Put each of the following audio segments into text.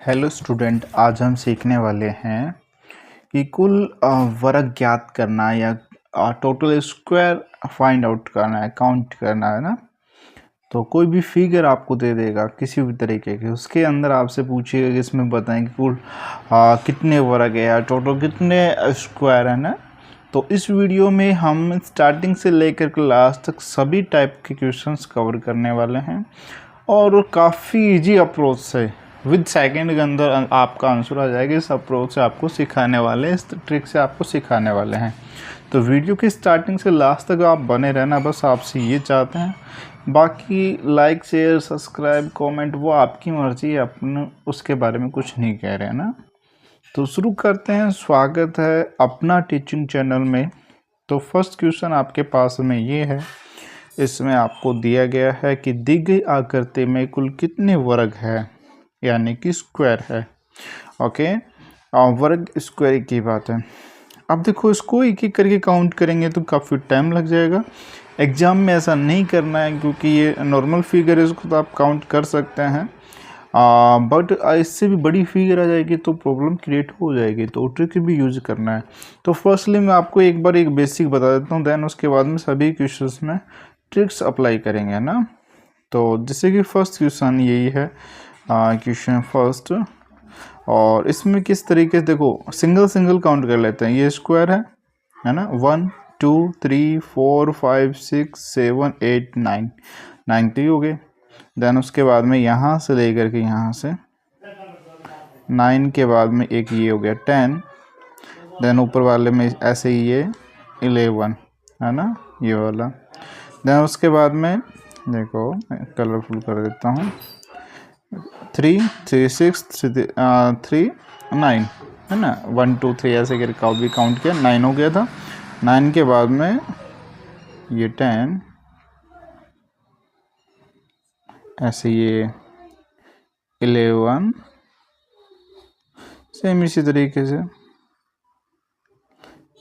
Hello student, आज हम सीखने वाले हैं कि कुल वर्ग ज्ञात करना या टोटल स्क्वायर फाइंड आउट करना है, काउंट करना है ना। तो कोई भी फिगर आपको दे देगा किसी भी तरीके के, उसके अंदर आपसे पूछिएगा कि इसमें बताएं कि कुल कितने वर्ग है या टोटल कितने स्क्वायर है ना। तो इस वीडियो में हम स्टार्टिंग से लेकर के लास्ट तक सभी टाइप के क्वेश्चंस कवर करने वाले हैं और काफ़ी इजी अप्रोच से विद सेकंड के अंदर आपका आंसर आ जाएगा। इस अप्रोच से आपको सिखाने वाले हैं, इस ट्रिक से आपको सिखाने वाले हैं। तो वीडियो की स्टार्टिंग से लास्ट तक आप बने रहना, बस आपसे ये चाहते हैं। बाकी लाइक शेयर सब्सक्राइब कमेंट वो आपकी मर्जी है, अपने उसके बारे में कुछ नहीं कह रहे हैं ना। तो शुरू करते हैं। स्वागत है अपना टीचिंग चैनल में। तो फर्स्ट क्वेश्चन आपके पास में ये है, इसमें आपको दिया गया है कि दी गई आकृति में कुल कितने वर्ग है, यानी कि स्क्वायर है। ओके, वर्ग स्क्वायर की बात है। अब देखो, इसको एक एक करके काउंट करेंगे तो काफ़ी टाइम लग जाएगा। एग्जाम में ऐसा नहीं करना है क्योंकि ये नॉर्मल फिगर है, इसको तो आप काउंट कर सकते हैं। बट इससे भी बड़ी फिगर आ जाएगी तो प्रॉब्लम क्रिएट हो जाएगी, तो ट्रिक भी यूज करना है। तो फर्स्टली मैं आपको एक बार एक बेसिक बता देता हूँ, देन उसके बाद में सभी क्वेश्चंस में ट्रिक्स अप्लाई करेंगे ना। तो जैसे कि फर्स्ट क्वेश्चन यही है, क्वेश्चन फर्स्ट, और इसमें किस तरीके से देखो, सिंगल सिंगल काउंट कर लेते हैं। ये स्क्वायर है ना। 1 2 3 4 5 6 7 8 9 90 हो गए। देन उसके बाद में यहाँ से लेकर के यहाँ से 9 के बाद में एक ये हो गया 10। देन ऊपर वाले में ऐसे ही ये 11 है ना, ये वाला। देन उसके बाद में देखो, कलरफुल कर देता हूँ, 3 3 6 3 9 है ना। 1 2 3 ऐसे करके भी काउंट किया, 9 हो गया था। 9 के बाद में ये 10, ऐसे ये 11, सेम इसी तरीके से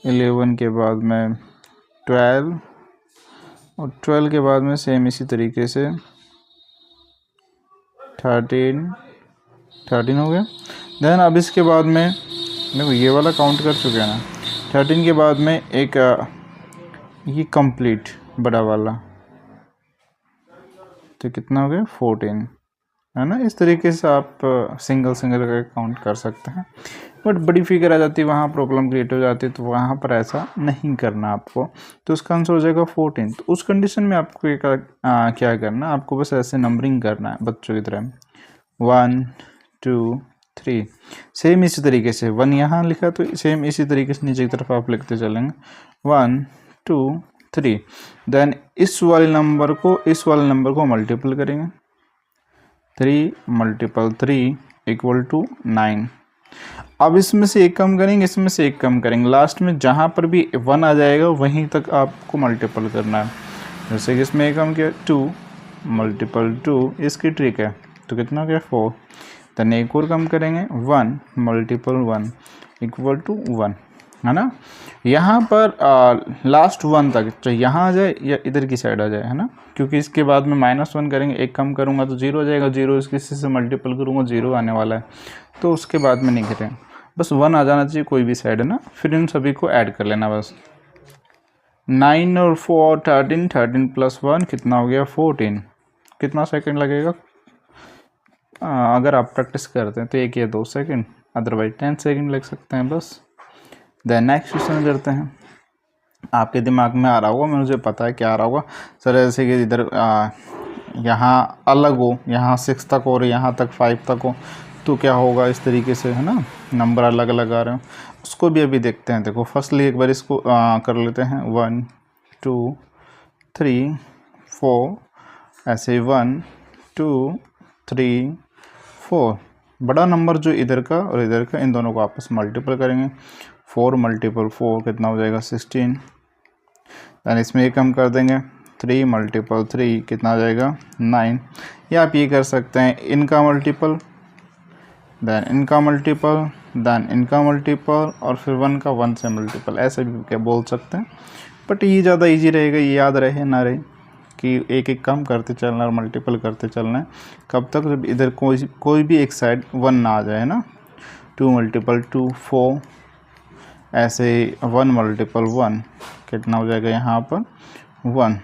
11 के बाद में 12, और 12 के बाद में सेम इसी तरीके से 13 हो गया। देन अब इसके बाद में देखो, ये वाला काउंट कर चुके हैं ना। 13 के बाद में एक ये कंप्लीट बड़ा वाला, तो कितना हो गया 14 है ना। इस तरीके से आप सिंगल सिंगल करके काउंट कर सकते हैं। बट बड़ी फिगर आ जाती है, वहाँ प्रॉब्लम क्रिएट हो जाती है, तो वहाँ पर ऐसा नहीं करना आपको। तो उसका आंसर हो जाएगा 14। तो उस कंडीशन में आपको क्या करना, आपको बस ऐसे नंबरिंग करना है बच्चों की तरह, 1 2 3। सेम इसी तरीके से 1 यहाँ लिखा तो सेम इसी तरीके से नीचे की तरफ आप लिखते चलेंगे 1 2 3। देन इस वाले नंबर को मल्टीपल करेंगे, 3 × 3 = 9। अब इसमें से एक कम करेंगे, इसमें से एक कम करेंगे, लास्ट में जहाँ पर भी 1 आ जाएगा वहीं तक आपको मल्टीपल करना है। जैसे कि इसमें एक कम किया 2 × 2, इसकी ट्रिक है। तो कितना हो गया 4। देन एक और कम करेंगे 1 × 1 = 1 है ना। यहाँ पर लास्ट 1 तक चाहे यहाँ आ जाए या इधर की साइड आ जाए है ना, क्योंकि इसके बाद में -1 करेंगे, एक कम करूँगा तो 0 हो जाएगा, 0 इसके से मल्टीपल करूँगा 0 आने वाला है। तो उसके बाद में नहीं करें, बस 1 आ जाना चाहिए कोई भी साइड है ना। फिर इन सभी को ऐड कर लेना बस। 9 और 4 13, 13 + 1 कितना हो गया 14। कितना सेकंड लगेगा, अगर आप प्रैक्टिस करते हैं तो 1 या 2 सेकंड, अदरवाइज 10 सेकंड लग सकते हैं बस। देन नेक्स्ट क्वेश्चन करते हैं। आपके दिमाग में आ रहा होगा, मुझे पता है क्या आ रहा होगा सर, ऐसे कि इधर यहाँ अलग हो, यहाँ 6 तक और यहाँ तक 5 तक हो, तो क्या होगा इस तरीके से है ना, नंबर अलग अलग आ रहे हो। उसको भी अभी देखते हैं। देखो फर्स्टली एक बार इसको कर लेते हैं, 1 2 3 4, ऐसे 1 2 3 4। बड़ा नंबर जो इधर का और इधर का, इन दोनों को आपस में मल्टीपल करेंगे। 4 × 4 कितना हो जाएगा 16। दैन इसमें एक कम कर देंगे, 3 × 3 कितना आ जाएगा 9। या आप ये कर सकते हैं, इनका मल्टीपल दैन इनका मल्टीपल दैन इनका मल्टीपल और फिर 1 का 1 से मल्टीपल, ऐसे भी क्या बोल सकते हैं। बट ये ज़्यादा इजी रहेगा, ये याद रहे ना रहे कि एक एक कम करते चलना और मल्टीपल करते चलना है, कब तक जब इधर कोई भी एक साइड 1 ना आ जाए ना। 2 मल्टीपल 2 4, ऐसे 1 मल्टीपल 1 कितना हो जाएगा यहाँ पर 1।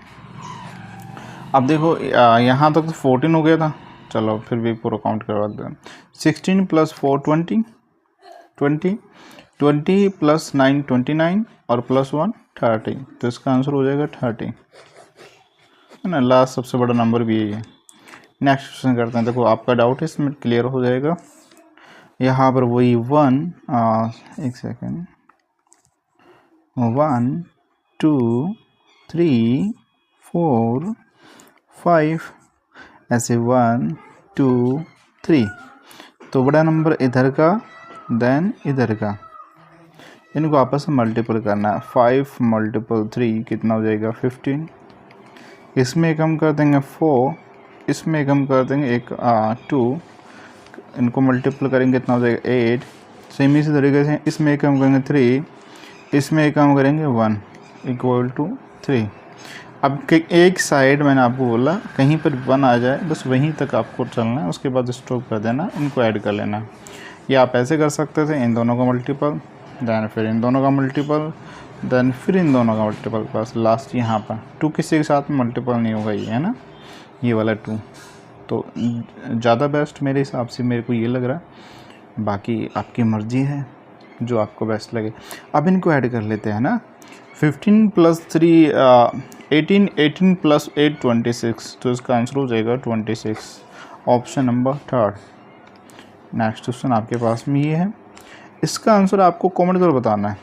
अब देखो यहाँ तक तो 14 हो गया था, चलो फिर भी पूरा काउंट करवा दें। 16 + 4 20, 20 + 9 29 और +1 30, तो इसका आंसर हो जाएगा 30, है ना। लास्ट सबसे बड़ा नंबर भी यही है। नेक्स्ट क्वेश्चन करते हैं। देखो आपका डाउट इसमें क्लियर हो जाएगा। यहाँ पर वही 1, एक सेकेंड, 1 2 3 4 5, ऐसे 1 2 3, तो बड़ा नंबर इधर का देन इधर का, इनको आपस में मल्टीपल करना है। 5 × 3 कितना हो जाएगा 15, इसमें कम कर देंगे 4, इसमें कम कर देंगे 2, इनको मल्टीपल करेंगे कितना हो जाएगा 8। सेम इसी तरीके से इसमें कम करेंगे 3, इसमें कम करेंगे 1 = 3। अब एक साइड मैंने आपको बोला कहीं पर 1 आ जाए बस वहीं तक आपको चलना है, उसके बाद स्टॉप कर देना, इनको ऐड कर लेना। ये आप ऐसे कर सकते थे, इन दोनों का मल्टीपल, देन फिर इन दोनों का मल्टीपल, देन फिर इन दोनों का मल्टीपल, बस लास्ट यहाँ पर 2 किसी के साथ में मल्टीपल नहीं होगा, ये है ना, ये वाला 2। तो ज़्यादा बेस्ट मेरे हिसाब से मेरे को ये लग रहा है, बाकी आपकी मर्ज़ी है जो आपको बेस्ट लगे। अब इनको ऐड कर लेते हैं ना। 15 + 3 18, 18 + 8 26, तो इसका आंसर हो जाएगा 26, ऑप्शन नंबर 3। नेक्स्ट क्वेश्चन आपके पास में ये है, इसका आंसर आपको कमेंट कर बताना है,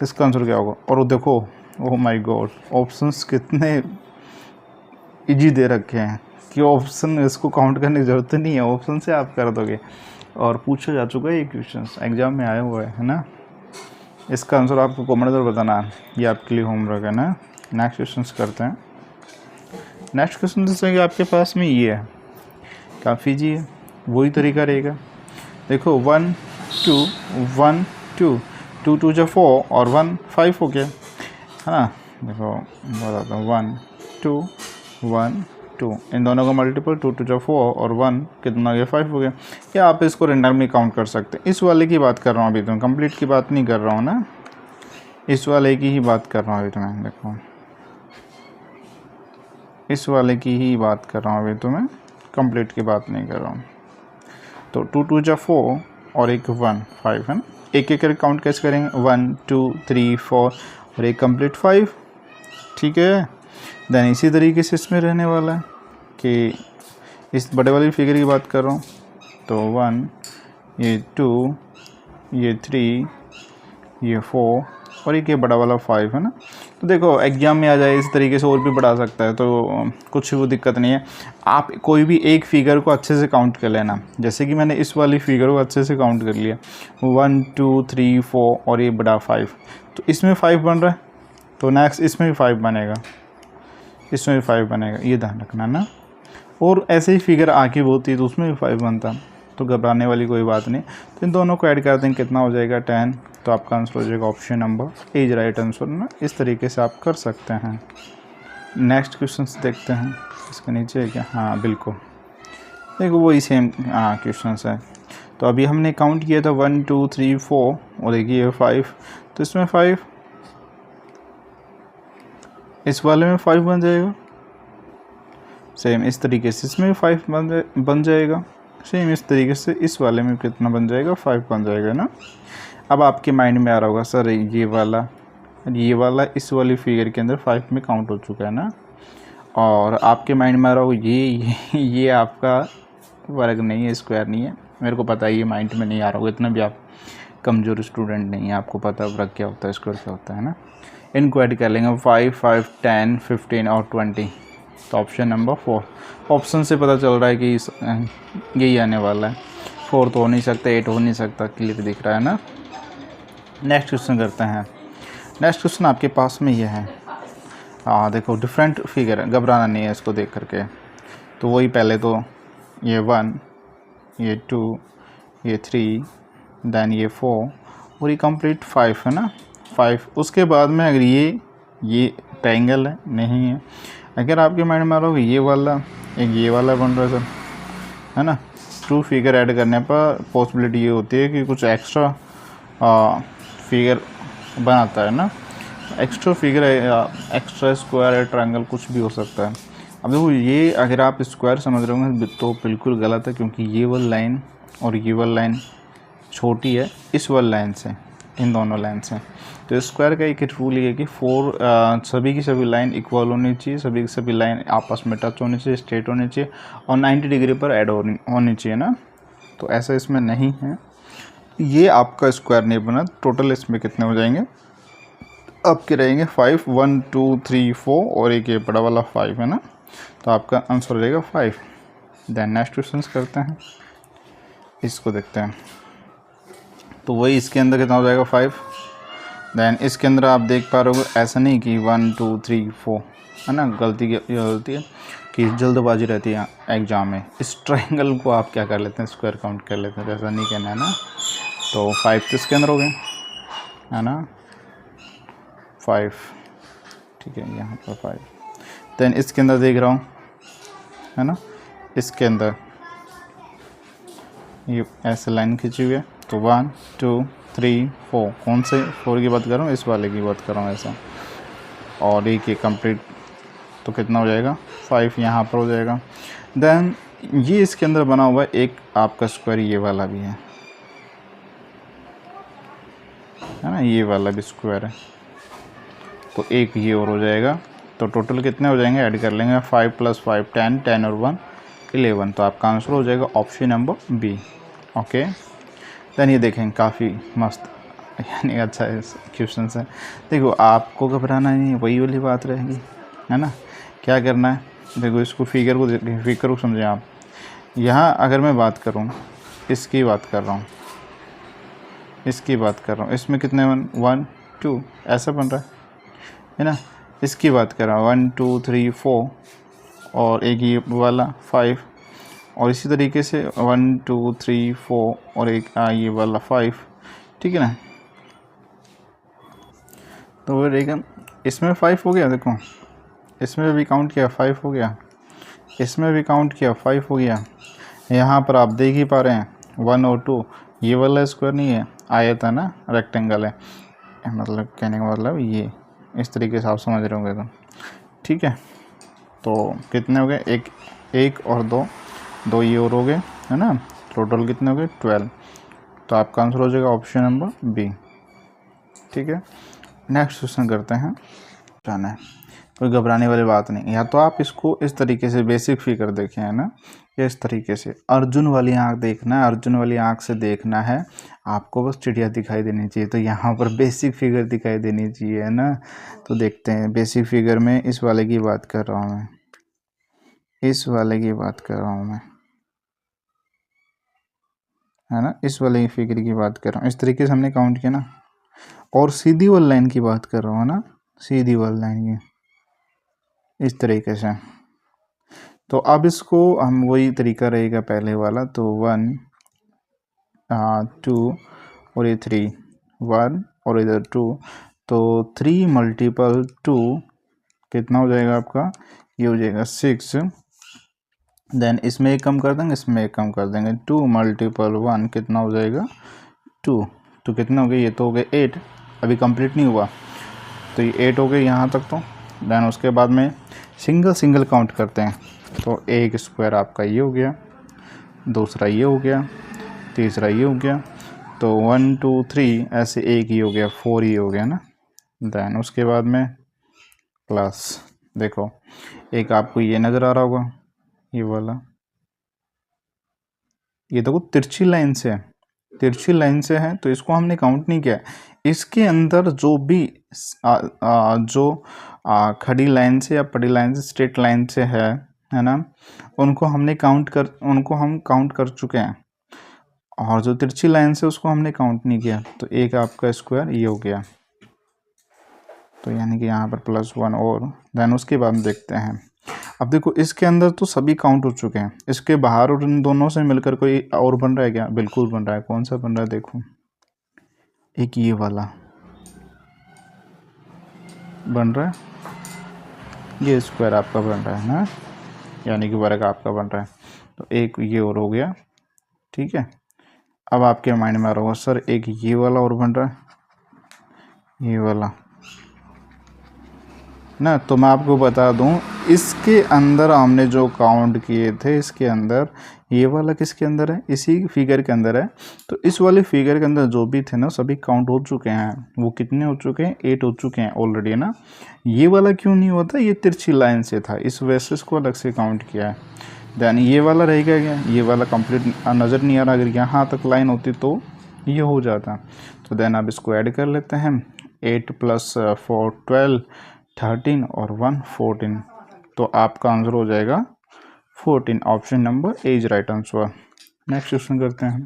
इसका आंसर क्या होगा। और देखो ओह माय गॉड, ऑप्शंस कितने इजी दे रखे हैं कि ऑप्शन इसको काउंट करने की ज़रूरत नहीं है, ऑप्शन से आप कर दोगे। और पूछा जा चुका है ये क्वेश्चन, एग्जाम में आया हुआ है ना। इसका आंसर आपको कमेंट कर बताना है, ये आपके लिए होमवर्क है ना। नेक्स्ट क्वेश्चन करते हैं। नेक्स्ट क्वेश्चन जैसे कि आपके पास में ये है, काफ़ी जी है, वही तरीका रहेगा। देखो 1 2 1 2, 2 2 × 4 और 1 5 हो गया, है ना। देखो बताता हूँ, 1 2 1 2, इन दोनों का मल्टीपल 2 2 × 4 और 1 कितना हो गया 5 हो गया। या आप इसको रेंडमली काउंट कर सकते हैं। इस वाले की बात कर रहा हूँ अभी, तो कंप्लीट की बात नहीं कर रहा हूँ ना, इस वाले की ही बात कर रहा हूँ अभी तो मैं। देखो इस वाले की ही बात कर रहा हूँ अभी तो मैं, कंप्लीट की बात नहीं कर रहा हूँ। तो 2 2 × 4 और एक 1 5, है ना। एक एक करके काउंट कैसे करेंगे, 1 2 3 4 और एक कंप्लीट 5, ठीक है। देन इसी तरीके से इसमें रहने वाला है कि इस बड़े वाली फिगर की बात कर रहा हूँ, तो 1 ये 2 ये 3 ये 4 और एक ये बड़ा वाला 5, है ना। तो देखो एग्जाम में आ जाए इस तरीके से और भी बढ़ा सकता है, तो कुछ वो दिक्कत नहीं है। आप कोई भी एक फिगर को अच्छे से काउंट कर लेना, जैसे कि मैंने इस वाली फिगर को अच्छे से काउंट कर लिया, 1 2 3 4 और ये बड़ा 5, तो इसमें 5 बन रहा है, तो नेक्स्ट इसमें भी 5 बनेगा, इसमें भी 5 बनेगा, ये ध्यान रखना ना। और ऐसे ही फिगर आगे होती है तो उसमें भी 5 बनता, तो घबराने वाली कोई बात नहीं। तो इन दोनों को ऐड कर देंगे, कितना हो जाएगा 10, तो आपका आंसर हो जाएगा option number A, right answer ना। इस तरीके से आप कर सकते हैं। नेक्स्ट क्वेश्चन देखते हैं, इसके नीचे है क्या, हाँ बिल्कुल, देखो वही सेम क्वेश्चन है। तो अभी हमने काउंट किया था 1 2 3 4 और देखिए 5, तो इसमें 5, इस वाले में 5 बन जाएगा, सेम इस तरीके से इसमें 5 बन जाएगा, सेम इस तरीके से इस वाले में कितना बन जाएगा 5 बन जाएगा ना। अब आपके माइंड में आ रहा होगा सर ये वाला इस वाली फिगर के अंदर 5 में काउंट हो चुका है ना, और आपके माइंड में आ रहा होगा ये आपका वर्ग नहीं है, स्क्वायर नहीं है। मेरे को पता है ये माइंड में नहीं आ रहा होगा, इतना भी आप कमज़ोर स्टूडेंट नहीं है, आपको पता वर्ग क्या होता है, स्क्वायर क्या होता है ना। इनको ऐड कर लेंगे 5 5 10 15 और 20, तो ऑप्शन नंबर 4। ऑप्शन से पता चल रहा है कि यही आने वाला है, 4 तो हो नहीं सकता, 8 हो नहीं सकता, क्लियर दिख रहा है ना। नेक्स्ट क्वेश्चन करते हैं। नेक्स्ट क्वेश्चन आपके पास में ये है, देखो डिफरेंट फिगर है, घबराना नहीं है इसको देख करके। तो वही पहले तो ये 1 ये 2 ये 3 देन ये 4 और ये कंप्लीट 5, है ना 5। उसके बाद में अगर ये रेक्टेंगल है, नहीं है। अगर आपके माइंड में आ रहा हो ये वाला एक ये वाला बन रहा है सर, है ना, टू फिगर ऐड करने पर पॉसिबिलिटी ये होती है कि कुछ एक्स्ट्रा फिगर बनाता है ना, एक्स्ट्रा फिगर एक्स्ट्रा स्क्वायर है, ट्रायंगल कुछ भी हो सकता है। अब देखो ये अगर आप स्क्वायर समझ रहे होंगे तो बिल्कुल गलत है, क्योंकि ये वाली लाइन और ये वाली लाइन छोटी है इस वाली लाइन से, इन दोनों लाइन से। तो स्क्वायर का एक रूल ये है कि सभी की सभी लाइन इक्वल होनी चाहिए, सभी की सभी लाइन आपस में टच होनी चाहिए, स्ट्रेट होनी चाहिए और 90 डिग्री पर ऐड होनी चाहिए ना। तो ऐसा इसमें नहीं है, ये आपका स्क्वायर नहीं बना। टोटल इसमें कितने हो जाएंगे आपके रहेंगे 5, 1 2 3 4 और एक ये बड़ा वाला 5 है ना, तो आपका आंसर रहेगा 5। देन नेक्स्ट क्वेश्चन करते हैं, इसको देखते हैं। तो वही इसके अंदर कितना हो जाएगा 5। देन इसके अंदर आप देख पा रहे हो ऐसा नहीं कि 1 2 3 4 है ना, गलती है कि जल्दबाजी रहती है एग्जाम में। इस ट्रायंगल को आप क्या कर लेते हैं, स्क्वायर काउंट कर लेते हैं, ऐसा नहीं कहना है ना। तो 5 तो इसके अंदर हो गए है ना, 5 ठीक है, यहाँ पर 5। देन इसके अंदर देख रहा हूँ है ना, इसके अंदर ये ऐसे लाइन खींची हुई है, तो 1 2 3 4, कौन से 4 की बात कर रहा हूँ, इस वाले की बात कर रहा हूँ ऐसा। और एक ये कंप्लीट, तो कितना हो जाएगा 5 यहाँ पर हो जाएगा। देन ये इसके अंदर बना हुआ है एक आपका स्क्वायर, ये वाला भी है ना, ये वाला भी स्क्वायर है, तो एक ये और हो जाएगा। तो टोटल कितने हो जाएंगे, ऐड कर लेंगे 5 + 5 10, 10 और 1 11। तो आपका आंसर हो जाएगा option number B. Okay, then ये देखें काफ़ी मस्त यानी अच्छा क्वेश्चन है। देखो आपको घबराना नहीं है, वही वाली बात रहेगी है ना। क्या करना है, देखो इसको फिगर को समझें आप। यहाँ अगर मैं बात करूँ, इसकी बात कर रहा हूँ, इसकी बात कर रहा हूँ, इसमें कितने 1 2 ऐसा बन रहा है ना। इसकी बात कर रहा हूँ 1 2 3 4 और एक ये वाला 5, और इसी तरीके से 1 2 3 4 और एक ये वाला 5, ठीक है ना। तो वो रहेगा, इसमें 5 हो गया, देखो इसमें भी काउंट किया 5 हो गया, इसमें भी काउंट किया 5 हो गया। यहाँ पर आप देख ही पा रहे हैं 1 और 2, ये वाला स्क्वायर नहीं है, आयत है ना, रेक्टेंगल है, मतलब कहने का मतलब ये इस तरीके से आप समझ रहे होंगे तो ठीक है। तो कितने हो गए, एक और 2 ये और हो गए है ना, टोटल कितने हो गए 12। तो आपका आंसर हो जाएगा ऑप्शन नंबर बी। ठीक है, नेक्स्ट क्वेश्चन करते हैं। जाना है, कोई घबराने वाली बात नहीं। या तो आप इसको इस तरीके से बेसिक फिगर देखें है ना, इस तरीके से अर्जुन वाली आँख देखना है, अर्जुन वाली आँख से देखना है आपको, बस चिड़िया दिखाई देनी चाहिए। तो यहाँ पर बेसिक फिगर दिखाई देनी चाहिए है ना। तो देखते हैं बेसिक फिगर में, इस वाले की बात कर रहा हूँ मैं, इस वाले की बात कर रहा हूँ मैं है ना, इस वाले फिगर की बात कर रहा हूँ। इस तरीके से हमने काउंट किया ना, और सीधी वाली लाइन की बात कर रहा हूँ ना, सीधी वाली लाइन की इस तरीके से। तो अब इसको हम वही तरीका रहेगा पहले वाला, तो 1 2 और ये 3, 1 और इधर 2, तो 3 × 2 कितना हो जाएगा आपका, ये हो जाएगा 6। देन इसमें एक कम कर देंगे, इसमें एक कम कर देंगे, 2 × 1 कितना हो जाएगा 2। तो कितना हो गया, ये तो हो गए 8, अभी कंप्लीट नहीं हुआ, तो ये 8 हो गए यहाँ तक। तो देन उसके बाद में सिंगल काउंट करते हैं, तो एक स्क्वायर आपका ये हो गया, दूसरा ये हो गया, तीसरा ये हो गया, तो 1 2 3 ऐसे एक ही हो गया, 4 ही हो गया ना। देन उसके बाद में प्लस, देखो एक आपको ये नज़र आ रहा होगा, ये वाला, ये देखो तिरछी लाइन से है, तिरछी लाइन से है, तो इसको हमने काउंट नहीं किया। इसके अंदर जो भी खड़ी लाइन से या पड़ी लाइन से, स्ट्रेट लाइन से है ना, उनको हम काउंट कर चुके हैं, और जो तिरछी लाइन से उसको हमने काउंट नहीं किया। तो एक आपका स्क्वायर ये हो गया, तो यानी कि यहाँ पर +1 और देन उसके बाद देखते हैं। अब देखो इसके अंदर तो सभी काउंट हो चुके हैं, इसके बाहर और इन दोनों से मिलकर कोई और बन रहा है क्या, बिल्कुल बन रहा है। कौन सा बन रहा है, देखो एक ये वाला बन रहा है, ये स्क्वायर आपका बन रहा है ना, यानी कि वर्ग आपका बन रहा है। तो एक ये और हो गया, ठीक है। अब आपके माइंड में आ रहा होगा सर एक ये वाला और बन रहा है, ये वाला ना। तो मैं आपको बता दूं, इसके अंदर हमने जो काउंट किए थे, इसके अंदर ये वाला किसके अंदर है, इसी फिगर के अंदर है। तो इस वाले फिगर के अंदर जो भी थे ना सभी काउंट हो चुके हैं। वो कितने हो चुके हैं, 8 हो चुके हैं ऑलरेडी ना। ये वाला क्यों नहीं होता, ये तिरछी लाइन से था, इस वजह से इसको अलग से काउंट किया है। देन ये वाला रहेगा क्या, ये वाला कंप्लीट नज़र नहीं आ रहा, अगर यहाँ तक लाइन होती तो ये हो जाता। तो देन आप इसको ऐड कर लेते हैं, 8 + 4 12, 13 और 1 14। तो आपका आंसर हो जाएगा 14। Option number A is right answer. Next question करते हैं।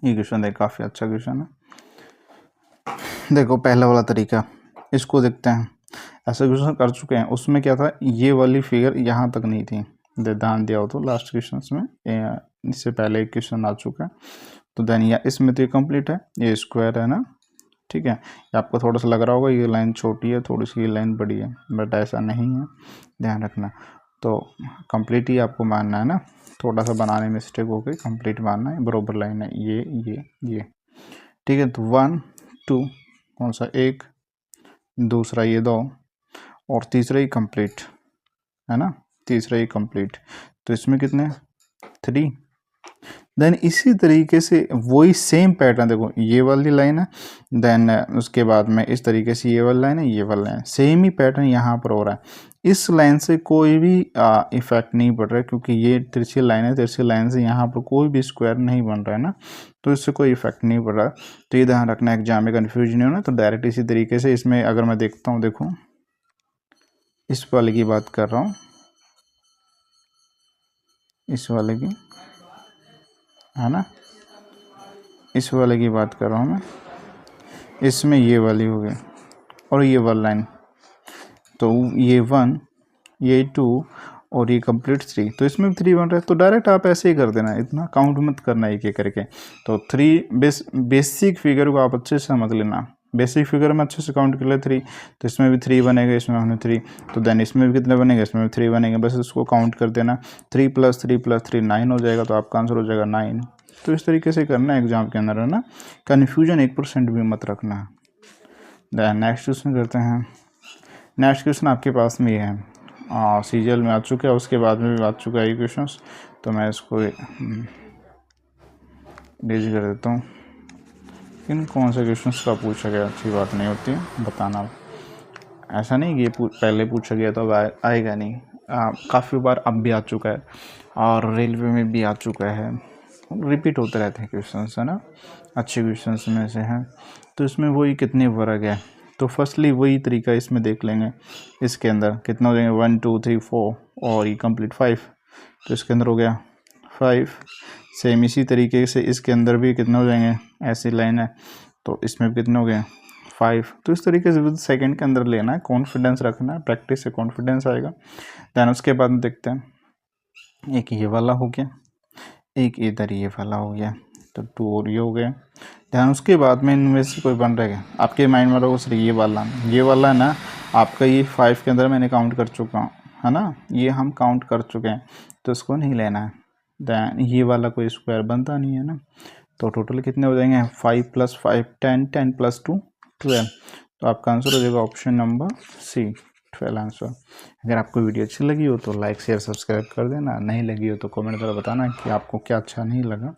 ये क्वेश्चन देख काफ़ी अच्छा क्वेश्चन है। देखो पहला वाला तरीका, इसको देखते हैं। ऐसा क्वेश्चन कर चुके हैं, उसमें क्या था, ये वाली फिगर यहाँ तक नहीं थी, ध्यान दिया हो तो लास्ट क्वेश्चन में, इससे पहले एक क्वेश्चन आ चुका है। तो देन या इसमें तो ये कंप्लीट है, ये स्क्वायर है ना, ठीक है। ये आपको थोड़ा सा लग रहा होगा ये लाइन छोटी है, थोड़ी सी ये लाइन बड़ी है, बट ऐसा नहीं है, ध्यान रखना। तो कंप्लीट ही आपको मानना है ना, थोड़ा सा बनाने में मिस्टेक हो गई, कंप्लीट मानना है, बरोबर लाइन है ये, ठीक है। तो 1 2 कौन सा, एक, दूसरा ये 2 और तीसरा ही कंप्लीट है ना, तीसरा ही कंप्लीट। तो इसमें कितने, 3। देन इसी तरीके से वही सेम पैटर्न, देखो ये वाली लाइन है, देन उसके बाद में इस तरीके से ये वाली लाइन है, ये वाली लाइन, सेम ही पैटर्न यहाँ पर हो रहा है। इस लाइन से कोई भी इफेक्ट नहीं पड़ रहा है, क्योंकि ये तिरछी लाइन है, तिरछी लाइन से यहाँ पर कोई भी स्क्वायर नहीं बन रहा है ना, तो इससे कोई इफेक्ट नहीं पड़ रहा। तो ये ध्यान रखना, एग्जाम में कन्फ्यूजन नहीं होना। तो डायरेक्ट इसी तरीके से इसमें अगर मैं देखता हूँ, देखो इस वाले की बात कर रहा हूँ, इस वाले की है ना, इस वाले की बात कर रहा हूँ मैं, इसमें ये वाली हो गई और ये वाला लाइन, तो ये 1, ये 2 और ये कंप्लीट 3, तो इसमें भी 3 बन रहा है। तो डायरेक्ट आप ऐसे ही कर देना, इतना काउंट मत करना एक एक करके। तो 3 बेसिक फिगर को आप अच्छे से समझ लेना, बेसिक फिगर में अच्छे से काउंट कर ले 3। तो इसमें भी 3 बनेगा, इसमें हमने 3, तो देन इसमें भी कितने बनेंगे, इसमें भी 3 बनेंगे, बस इसको काउंट कर देना। 3 + 3 + 3 9 हो जाएगा, तो आपका आंसर हो जाएगा 9। तो इस तरीके से करना है एग्जाम के अंदर, है ना, कन्फ्यूजन 1% भी मत रखना। देन नेक्स्ट क्वेश्चन करते हैं। नेक्स्ट क्वेश्चन आपके पास में ये है, सीरियल में आ चुका है, उसके बाद में भी आ चुका है ये क्वेश्चन। तो मैं इसको डिलीट कर देता हूँ। इन कौन से क्वेश्चन का पूछा गया, अच्छी बात नहीं होती है बताना। ऐसा नहीं कि ये पहले पूछा गया तो अब आएगा नहीं, काफ़ी बार अब भी आ चुका है और रेलवे में भी आ चुका है, रिपीट होते रहते हैं क्वेश्चन, है ना, अच्छे क्वेश्चन में से हैं। तो इसमें वही कितने वर्ग है, तो फर्स्टली वही तरीका इसमें देख लेंगे। इसके अंदर कितना हो जाएंगे, 1 2 3 4 और ये कंप्लीट 5, तो इसके अंदर हो गया 5। सेम इसी तरीके से इसके अंदर भी कितने हो जाएंगे, ऐसी लाइन है, तो इसमें भी कितने हो गए 5। तो इस तरीके से विद सेकंड के अंदर लेना है, कॉन्फिडेंस रखना है, प्रैक्टिस से कॉन्फिडेंस आएगा। दैन उसके बाद देखते हैं, एक ये वाला हो गया, एक इधर ये वाला हो गया, तो 2 और ये हो गया। ध्यान उसके बाद में इनमें से कोई बन रहेगा आपके माइंड में रहो, सिर्फ ये वाला है ना, आपका ये 5 के अंदर मैंने काउंट कर चुका हूँ, है ना, ये हम काउंट कर चुके हैं, तो इसको नहीं लेना है। दैन ये वाला कोई स्क्वायर बनता नहीं है ना, तो टोटल कितने हो जाएंगे, 5 + 5 10, 10 + 2 12। तो आपका आंसर हो जाएगा ऑप्शन नंबर सी, 12 आंसर। अगर आपको वीडियो अच्छी लगी हो तो लाइक शेयर सब्सक्राइब कर देना, नहीं लगी हो तो कमेंट कर बताना कि आपको क्या अच्छा नहीं लगा।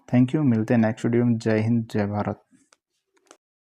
थैंक यू, मिलते हैं नेक्स्ट वीडियो में। जय हिंद, जय भारत।